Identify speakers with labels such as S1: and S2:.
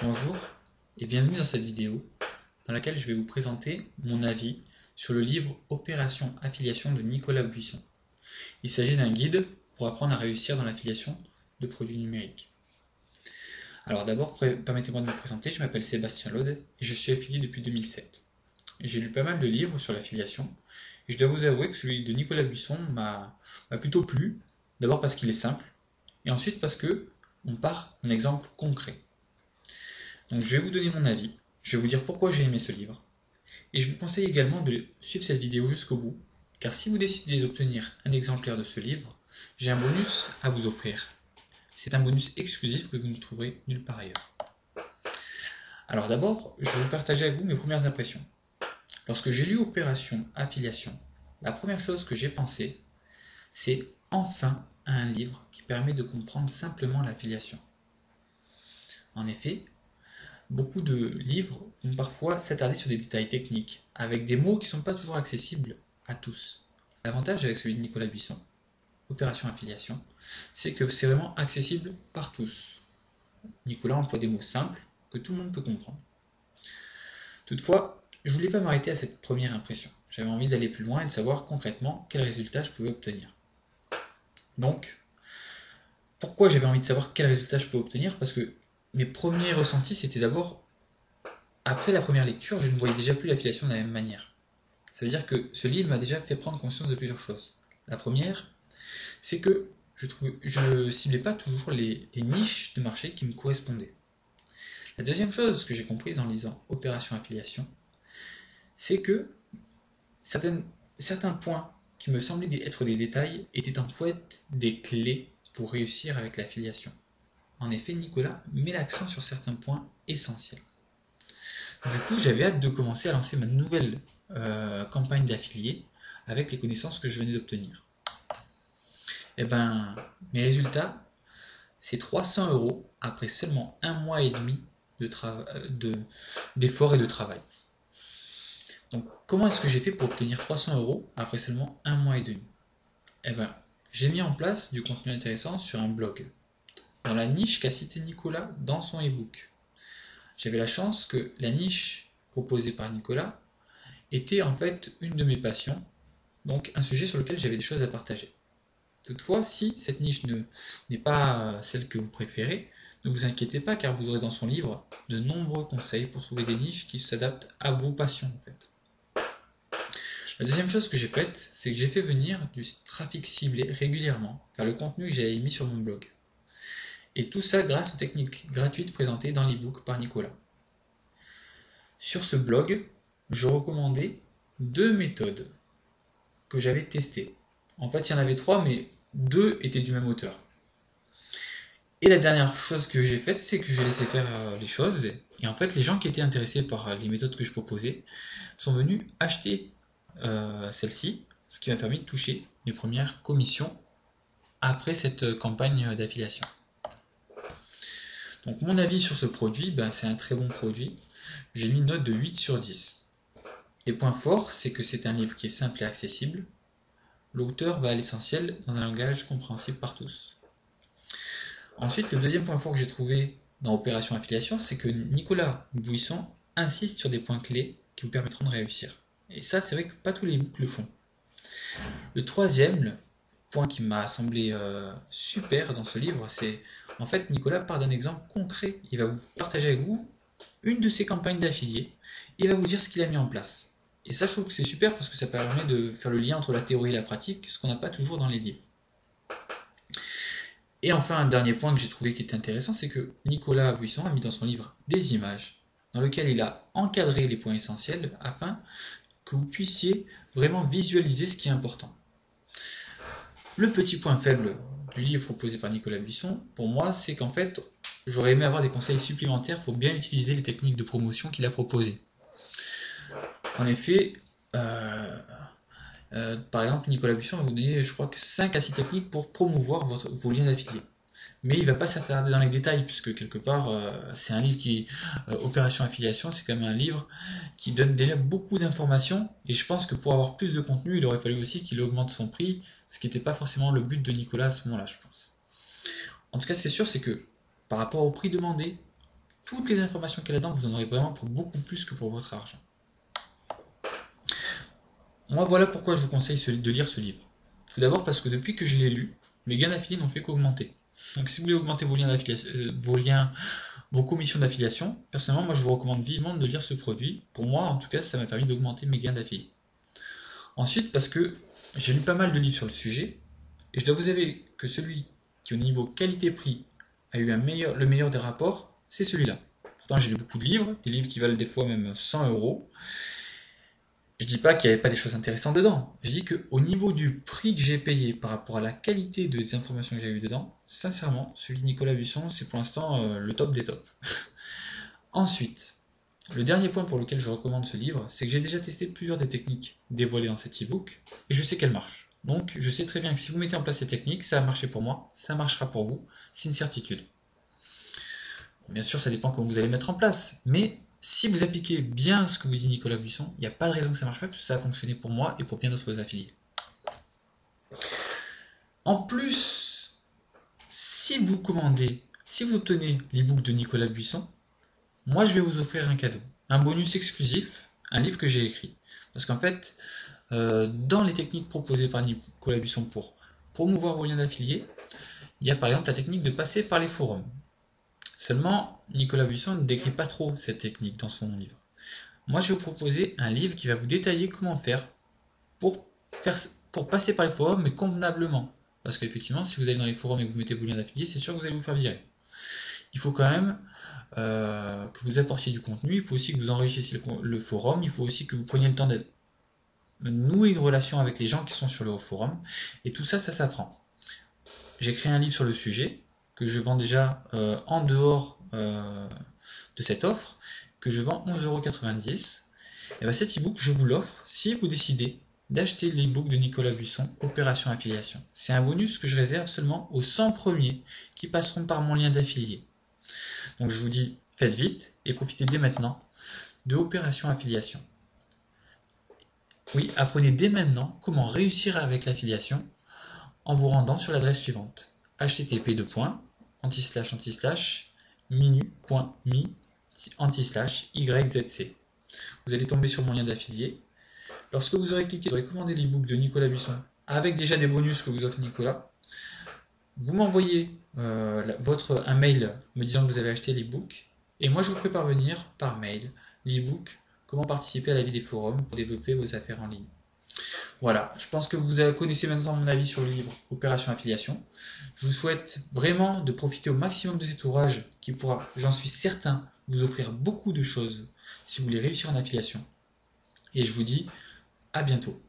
S1: Bonjour et bienvenue dans cette vidéo dans laquelle je vais vous présenter mon avis sur le livre Opération Affiliation de Nicolas Buisson. Il s'agit d'un guide pour apprendre à réussir dans l'affiliation de produits numériques. Alors d'abord, permettez-moi de me présenter, je m'appelle Sébastien Laude et je suis affilié depuis 2007. J'ai lu pas mal de livres sur l'affiliation et je dois vous avouer que celui de Nicolas Buisson m'a plutôt plu, d'abord parce qu'il est simple et ensuite parce que on part d'un exemple concret. Donc je vais vous donner mon avis, je vais vous dire pourquoi j'ai aimé ce livre, et je vous conseille également de suivre cette vidéo jusqu'au bout, car si vous décidez d'obtenir un exemplaire de ce livre, j'ai un bonus à vous offrir. C'est un bonus exclusif que vous ne trouverez nulle part ailleurs. Alors d'abord, je vais vous partager avec vous mes premières impressions. Lorsque j'ai lu Opération Affiliation, la première chose que j'ai pensé, c'est enfin un livre qui permet de comprendre simplement l'affiliation. En effet, beaucoup de livres vont parfois s'attarder sur des détails techniques, avec des mots qui ne sont pas toujours accessibles à tous. L'avantage avec celui de Nicolas Buisson, Opération Affiliation, c'est que c'est vraiment accessible par tous. Nicolas emploie des mots simples que tout le monde peut comprendre. Toutefois, je ne voulais pas m'arrêter à cette première impression. J'avais envie d'aller plus loin et de savoir concrètement quels résultats je pouvais obtenir. Donc, pourquoi j'avais envie de savoir quels résultats je pouvais obtenir? Parce que mes premiers ressentis, c'était d'abord, après la première lecture, je ne voyais déjà plus l'affiliation de la même manière. Ça veut dire que ce livre m'a déjà fait prendre conscience de plusieurs choses. La première, c'est que je ne ciblais pas toujours les niches de marché qui me correspondaient. La deuxième chose que j'ai comprise en lisant Opération Affiliation, c'est que certains points qui me semblaient être des détails étaient en fait des clés pour réussir avec l'affiliation. En effet, Nicolas met l'accent sur certains points essentiels. Du coup, j'avais hâte de commencer à lancer ma nouvelle campagne d'affilié avec les connaissances que je venais d'obtenir. Et ben, mes résultats, c'est 300 € après seulement 1 mois et demi d'efforts et de travail. Donc, comment est-ce que j'ai fait pour obtenir 300 € après seulement 1 mois et demi? Eh ben, j'ai mis en place du contenu intéressant sur un blog, dans la niche qu'a cité Nicolas dans son e-book. J'avais la chance que la niche proposée par Nicolas était en fait une de mes passions, donc un sujet sur lequel j'avais des choses à partager. Toutefois, si cette niche n'est pas celle que vous préférez, ne vous inquiétez pas car vous aurez dans son livre de nombreux conseils pour trouver des niches qui s'adaptent à vos passions en fait. La deuxième chose que j'ai faite, c'est que j'ai fait venir du trafic ciblé régulièrement vers le contenu que j'avais mis sur mon blog. Et tout ça grâce aux techniques gratuites présentées dans l'e-book par Nicolas. Sur ce blog, je recommandais 2 méthodes que j'avais testées. En fait, il y en avait 3, mais 2 étaient du même auteur. Et la dernière chose que j'ai faite, c'est que j'ai laissé faire les choses. Et en fait, les gens qui étaient intéressés par les méthodes que je proposais sont venus acheter celle-ci, ce qui m'a permis de toucher mes premières commissions après cette campagne d'affiliation. Donc mon avis sur ce produit, c'est un très bon produit. J'ai mis une note de 8 sur 10. Les points forts, c'est que c'est un livre qui est simple et accessible. L'auteur va à l'essentiel dans un langage compréhensible par tous. Ensuite, le deuxième point fort que j'ai trouvé dans Opération Affiliation, c'est que Nicolas Buisson insiste sur des points clés qui vous permettront de réussir. Et ça, c'est vrai que pas tous les e-books le font. Le troisième point qui m'a semblé super dans ce livre, c'est en fait Nicolas part d'un exemple concret. Il va vous partager avec vous une de ses campagnes d'affiliés et il va vous dire ce qu'il a mis en place. Et ça, je trouve que c'est super parce que ça permet de faire le lien entre la théorie et la pratique, ce qu'on n'a pas toujours dans les livres. Et enfin, un dernier point que j'ai trouvé qui était intéressant, c'est que Nicolas Buisson a mis dans son livre des images dans lesquelles il a encadré les points essentiels afin que vous puissiez vraiment visualiser ce qui est important. Le petit point faible du livre proposé par Nicolas Buisson, pour moi, c'est qu'en fait, j'aurais aimé avoir des conseils supplémentaires pour bien utiliser les techniques de promotion qu'il a proposées. En effet, par exemple, Nicolas Buisson va vous donner, je crois que 5 à 6 techniques pour promouvoir vos liens d'affiliés. Mais il ne va pas s'attarder dans les détails, puisque quelque part, c'est un livre qui, Opération Affiliation, c'est quand même un livre qui donne déjà beaucoup d'informations, et je pense que pour avoir plus de contenu, il aurait fallu aussi qu'il augmente son prix, ce qui n'était pas forcément le but de Nicolas à ce moment-là, je pense. En tout cas, ce qui est sûr, c'est que par rapport au prix demandé, toutes les informations qu'il y a là-dedans, vous en aurez vraiment pour beaucoup plus que pour votre argent. Moi, voilà pourquoi je vous conseille de lire ce livre. Tout d'abord parce que depuis que je l'ai lu, mes gains d'affiliés n'ont fait qu'augmenter. Donc si vous voulez augmenter vos commissions d'affiliation, personnellement, moi je vous recommande vivement de lire ce produit. Pour moi, en tout cas, ça m'a permis d'augmenter mes gains d'affiliés. Ensuite, parce que j'ai lu pas mal de livres sur le sujet, et je dois vous avouer que celui qui au niveau qualité-prix a eu le meilleur des rapports, c'est celui-là. Pourtant, j'ai lu beaucoup de livres, des livres qui valent des fois même 100 €. Je dis pas qu'il n'y avait pas des choses intéressantes dedans. Je dis qu'au niveau du prix que j'ai payé par rapport à la qualité des informations que j'ai eues dedans, sincèrement, celui de Nicolas Buisson, c'est pour l'instant le top des tops. Ensuite, le dernier point pour lequel je recommande ce livre, c'est que j'ai déjà testé plusieurs des techniques dévoilées dans cet e-book, et je sais qu'elles marchent. Donc, je sais très bien que si vous mettez en place ces techniques, ça a marché pour moi, ça marchera pour vous, c'est une certitude. Bien sûr, ça dépend comment vous allez mettre en place, mais si vous appliquez bien ce que vous dit Nicolas Buisson, il n'y a pas de raison que ça ne marche pas, parce que ça a fonctionné pour moi et pour bien d'autres affiliés. En plus, si vous obtenez l'e-book de Nicolas Buisson, moi je vais vous offrir un cadeau, un bonus exclusif, un livre que j'ai écrit. Parce qu'en fait, dans les techniques proposées par Nicolas Buisson pour promouvoir vos liens d'affiliés, il y a par exemple la technique de passer par les forums. Seulement, Nicolas Buisson ne décrit pas trop cette technique dans son livre. Moi, je vais vous proposer un livre qui va vous détailler comment faire pour passer par les forums, mais convenablement. Parce qu'effectivement, si vous allez dans les forums et que vous mettez vos liens d'affiliés, c'est sûr que vous allez vous faire virer. Il faut quand même que vous apportiez du contenu, il faut aussi que vous enrichissiez le forum, il faut aussi que vous preniez le temps de nouer une relation avec les gens qui sont sur le forum, et tout ça, ça s'apprend. J'ai créé un livre sur le sujet, que je vends déjà en dehors de cette offre, que je vends 11,90 €. Et bien cet e-book, je vous l'offre si vous décidez d'acheter l'e-book de Nicolas Buisson, Opération Affiliation. C'est un bonus que je réserve seulement aux 100 premiers qui passeront par mon lien d'affilié. Donc je vous dis, faites vite et profitez dès maintenant de Opération Affiliation. Oui, apprenez dès maintenant comment réussir avec l'affiliation en vous rendant sur l'adresse suivante: http://minu.me/yzc. Vous allez tomber sur mon lien d'affilié. Lorsque vous aurez cliqué, vous aurez commandé l'e-book de Nicolas Buisson avec déjà des bonus que vous offre Nicolas. Vous m'envoyez un mail me disant que vous avez acheté l'e-book, et moi je vous ferai parvenir par mail l'e-book Comment participer à la vie des forums pour développer vos affaires en ligne. Voilà, je pense que vous connaissez maintenant mon avis sur le livre Opération Affiliation. Je vous souhaite vraiment de profiter au maximum de cet ouvrage qui pourra, j'en suis certain, vous offrir beaucoup de choses si vous voulez réussir en affiliation. Et je vous dis à bientôt.